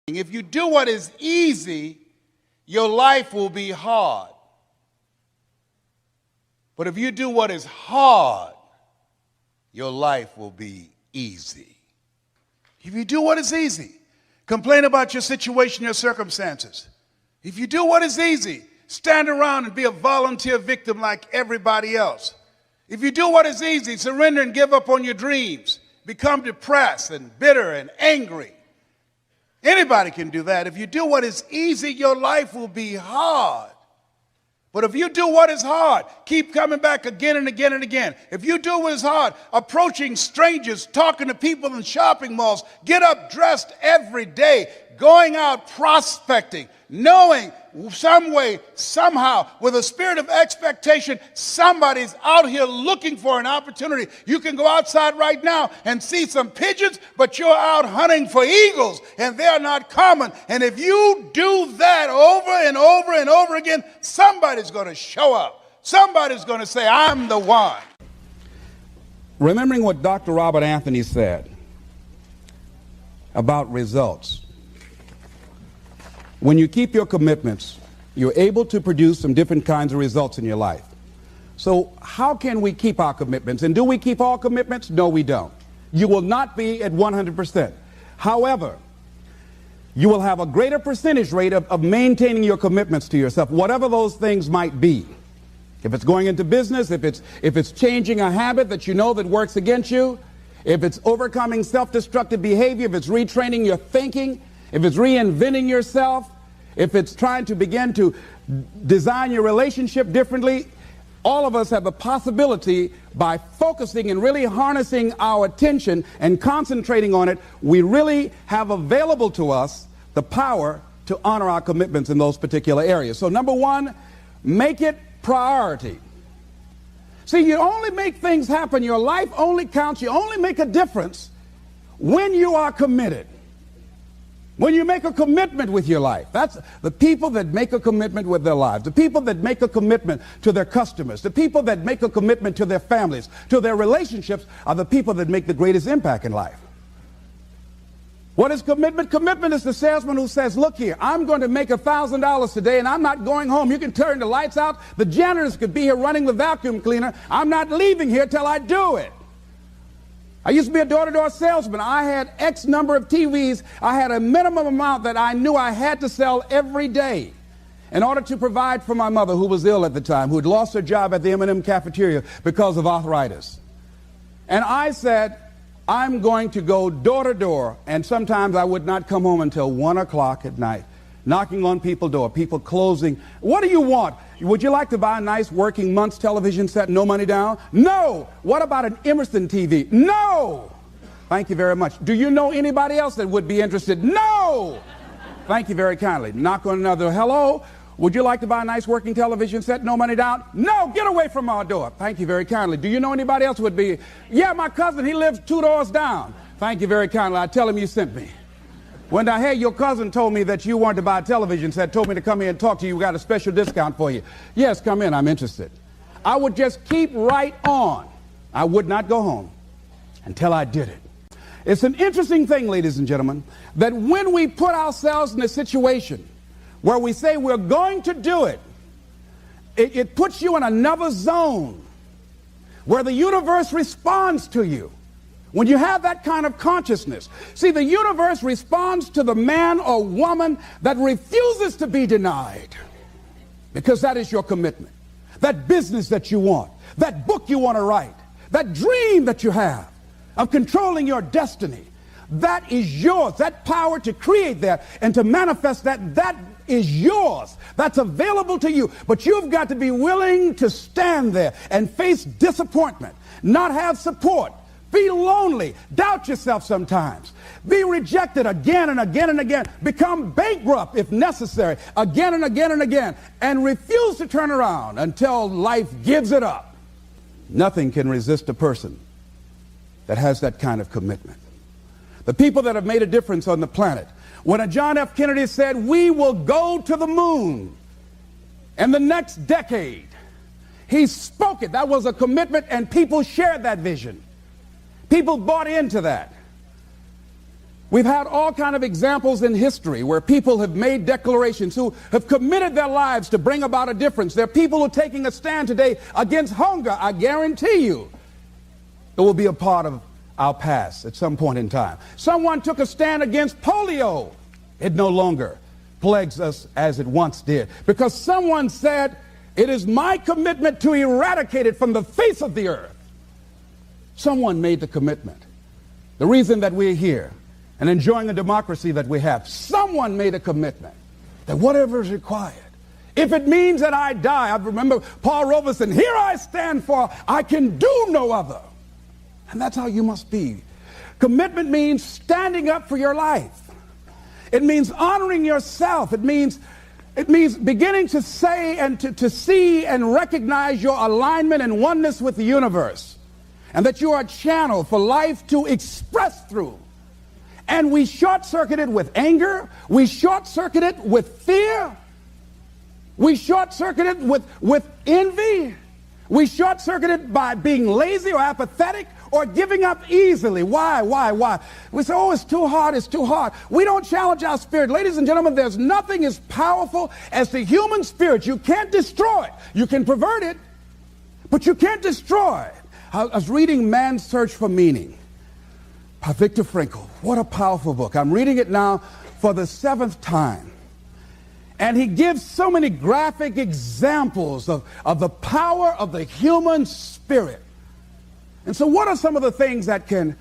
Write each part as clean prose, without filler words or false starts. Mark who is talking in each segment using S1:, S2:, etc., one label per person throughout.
S1: If you do what is easy, your life will be hard. But if you do what is hard, your life will be easy. If you do what is easy, complain about your situation, your circumstances. If you do what is easy, stand around and be a volunteer victim like everybody else. If you do what is easy, surrender and give up on your dreams, become depressed and bitter and angry. Anybody can do that. If you do what is easy, your life will be hard. But if you do what is hard, keep coming back again and again and again. If you do what is hard, approaching strangers, talking to people in shopping malls, get up dressed every day, going out prospecting, knowing some way, somehow, with a spirit of expectation, somebody's out here looking for an opportunity. You can go outside right now and see some pigeons, but you're out hunting for eagles, and they're not common. And if you do that over and over and over again, somebody's going to show up. Somebody's going to say, I'm the one.
S2: Remembering what Dr. Robert Anthony said about results. When you keep your commitments, you're able to produce some different kinds of results in your life. So how can we keep our commitments? And do we keep all commitments? No, we don't. You will not be at 100%. However, you will have a greater percentage rate of maintaining your commitments to yourself, whatever those things might be. If it's going into business, if it's changing a habit that you know that works against you, if it's overcoming self-destructive behavior, if it's retraining your thinking, if it's reinventing yourself, if it's trying to begin to design your relationship differently, all of us have the possibility, by focusing and really harnessing our attention and concentrating on it, we really have available to us the power to honor our commitments in those particular areas. So number one, make it priority. See, you only make things happen. Your life only counts. You only make a difference when you are committed. When you make a commitment with your life. That's the people that make a commitment with their lives, the people that make a commitment to their customers, the people that make a commitment to their families, to their relationships, are the people that make the greatest impact in life. What is commitment? Commitment is the salesman who says, look here, I'm going to make $1,000 today and I'm not going home. You can turn the lights out. The janitors could be here running the vacuum cleaner. I'm not leaving here till I do it. I used to be a door-to-door salesman. I had X number of TVs. I had a minimum amount that I knew I had to sell every day in order to provide for my mother, who was ill at the time, who had lost her job at the M&M cafeteria because of arthritis. And I said, I'm going to go door-to-door, and sometimes I would not come home until 1 o'clock at night, knocking on people's door, people closing. What do you want? Would you like to buy a nice working month's television set, no money down? No. What about an Emerson TV? No. Thank you very much. Do you know anybody else that would be interested? No. Thank you very kindly. Knock on another. Hello. Would you like to buy a nice working television set, no money down? No. Get away from our door. Thank you very kindly. Do you know anybody else would be? Yeah, my cousin, he lives 2 doors down. Thank you very kindly. I tell him you sent me. When I heard your cousin told me that you wanted to buy a television set, told me to come here and talk to you, we got a special discount for you. Yes, come in, I'm interested. I would just keep right on. I would not go home until I did it. It's an interesting thing, ladies and gentlemen, that when we put ourselves in a situation where we say we're going to do it, it puts you in another zone where the universe responds to you. When you have that kind of consciousness, see, the universe responds to the man or woman that refuses to be denied, because that is your commitment. That business that you want, that book you want to write, that dream that you have of controlling your destiny, that is yours. That power to create that and to manifest that, that is yours. That's available to you. But you've got to be willing to stand there and face disappointment, not have support, be lonely, doubt yourself sometimes, be rejected again and again and again, become bankrupt if necessary, again and again and again, and refuse to turn around until life gives it up. Nothing can resist a person that has that kind of commitment. The people that have made a difference on the planet. When John F. Kennedy said, we will go to the moon in the next decade, he spoke it. That was a commitment, and people shared that vision. People bought into that. We've had all kinds of examples in history where people have made declarations, who have committed their lives to bring about a difference. There are people who are taking a stand today against hunger. I guarantee you it will be a part of our past at some point in time. Someone took a stand against polio. It no longer plagues us as it once did, because someone said, it is my commitment to eradicate it from the face of the earth. Someone made the commitment. The reason that we're here and enjoying the democracy that we have, someone made a commitment that whatever is required, if it means that I die. I remember Paul Robeson, here I stand, for I can do no other. And that's how you must be. Commitment means standing up for your life. It means honoring yourself. It means beginning to say and to see and recognize your alignment and oneness with the universe, and that you are a channel for life to express through. And we short-circuit it with anger. We short-circuit it with fear. We short-circuit it with envy. We short-circuit it by being lazy or apathetic or giving up easily. Why? We say, oh, it's too hard, it's too hard. We don't challenge our spirit. Ladies and gentlemen, there's nothing as powerful as the human spirit. You can't destroy it. You can pervert it, but you can't destroy it. I was reading Man's Search for Meaning by Viktor Frankl. What a powerful book. I'm reading it now for the 7th time. And he gives so many graphic examples of the power of the human spirit. And so what are some of the things that can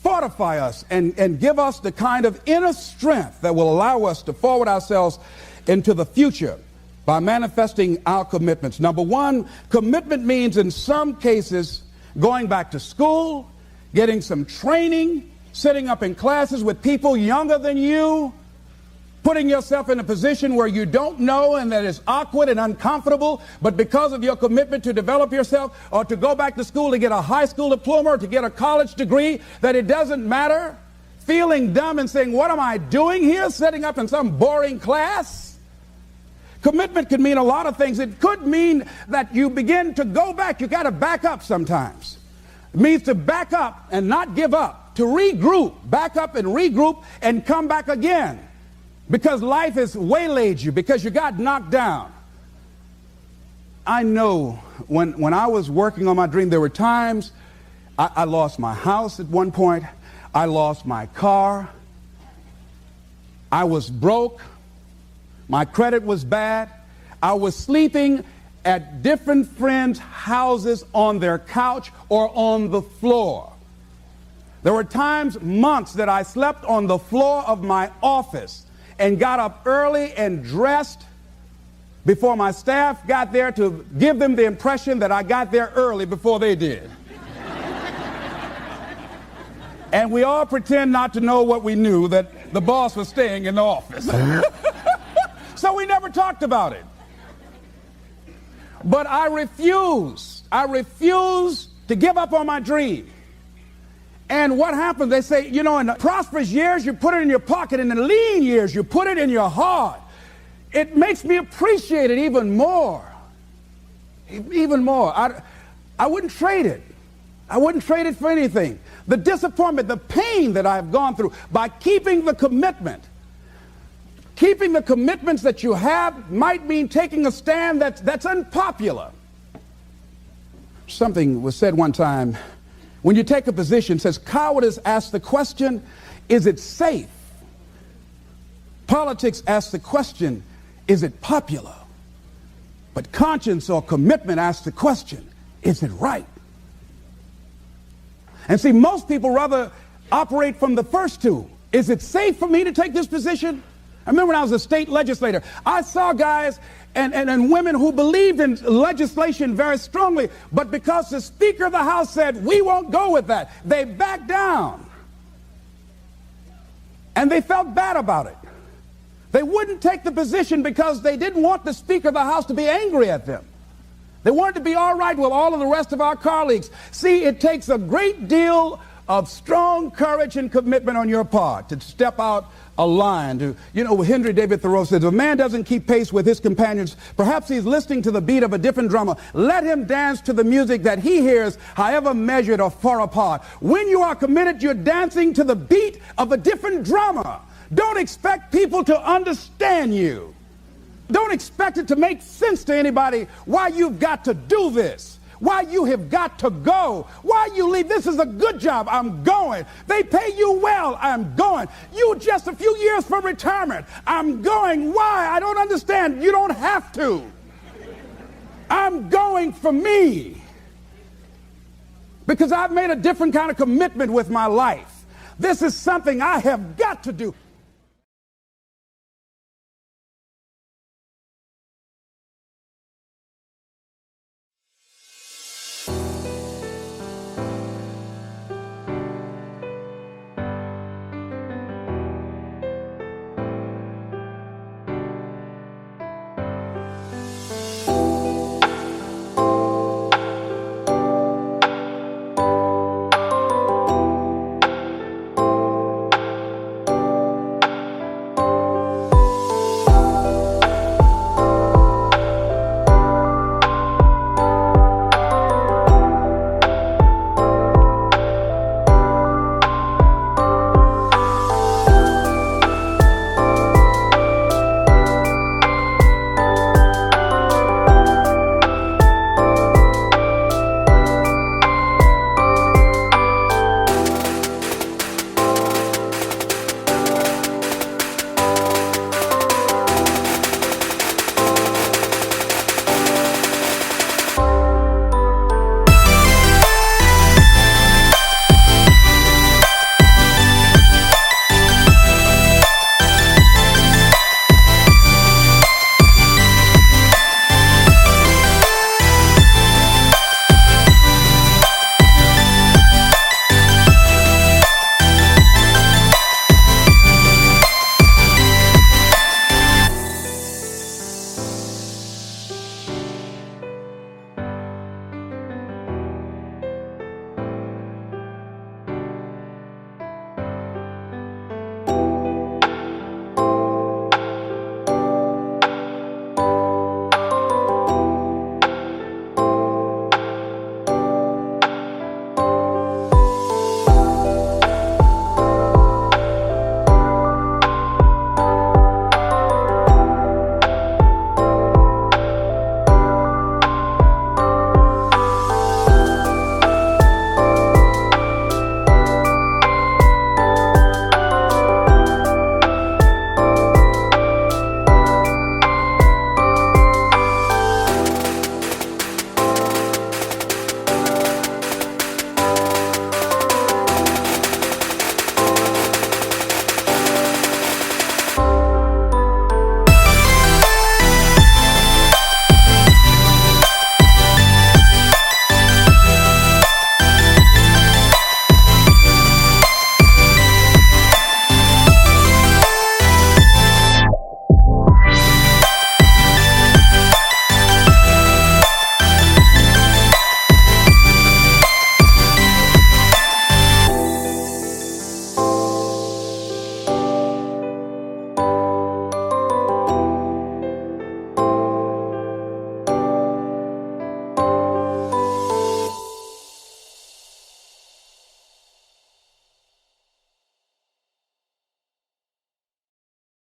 S2: fortify us and give us the kind of inner strength that will allow us to forward ourselves into the future by manifesting our commitments? Number one, commitment means in some cases going back to school, getting some training, sitting up in classes with people younger than you, putting yourself in a position where you don't know and that is awkward and uncomfortable, but because of your commitment to develop yourself, or to go back to school to get a high school diploma or to get a college degree, that it doesn't matter, feeling dumb and saying, what am I doing here, sitting up in some boring class? Commitment could mean a lot of things. It could mean that you begin to go back. You got to back up sometimes. It means to back up and not give up, to regroup, back up and regroup and come back again. Because life has waylaid you, because you got knocked down. I know when I was working on my dream, there were times I lost my house at one point. I lost my car. I was broke. My credit was bad. I was sleeping at different friends' houses on their couch or on the floor. There were times, months, that I slept on the floor of my office and got up early and dressed before my staff got there to give them the impression that I got there early before they did. And we all pretend not to know what we knew, that the boss was staying in the office. So we never talked about it. But I refused to give up on my dream. And what happens? They say, you know, in the prosperous years, you put it in your pocket. In the lean years, you put it in your heart. It makes me appreciate it even more. Even more. I wouldn't trade it. I wouldn't trade it for anything. The disappointment, the pain that I've gone through by keeping the commitment. Keeping the commitments that you have might mean taking a stand that's unpopular. Something was said one time. When you take a position, it says, cowardice asks the question, is it safe? Politics asks the question, is it popular? But conscience or commitment asks the question, is it right? And see, most people rather operate from the first two. Is it safe for me to take this position? I remember when I was a state legislator, I saw guys and women who believed in legislation very strongly, but because the Speaker of the House said, we won't go with that, they backed down. And they felt bad about it. They wouldn't take the position because they didn't want the Speaker of the House to be angry at them. They wanted to be all right with all of the rest of our colleagues. See, it takes a great deal of strong courage and commitment on your part to step out a line. Henry David Thoreau says, if a man doesn't keep pace with his companions, perhaps he's listening to the beat of a different drummer. Let him dance to the music that he hears, however measured or far apart. When you are committed, you're dancing to the beat of a different drummer. Don't expect people to understand you. Don't expect it to make sense to anybody why you've got to do this, why you have got to go, why you leave. This is a good job. I'm going. They pay you well. I'm going. You just a few years from retirement. I'm going. Why? I don't understand. You don't have to. I'm going for me because I've made a different kind of commitment with my life. This is something I have got to do.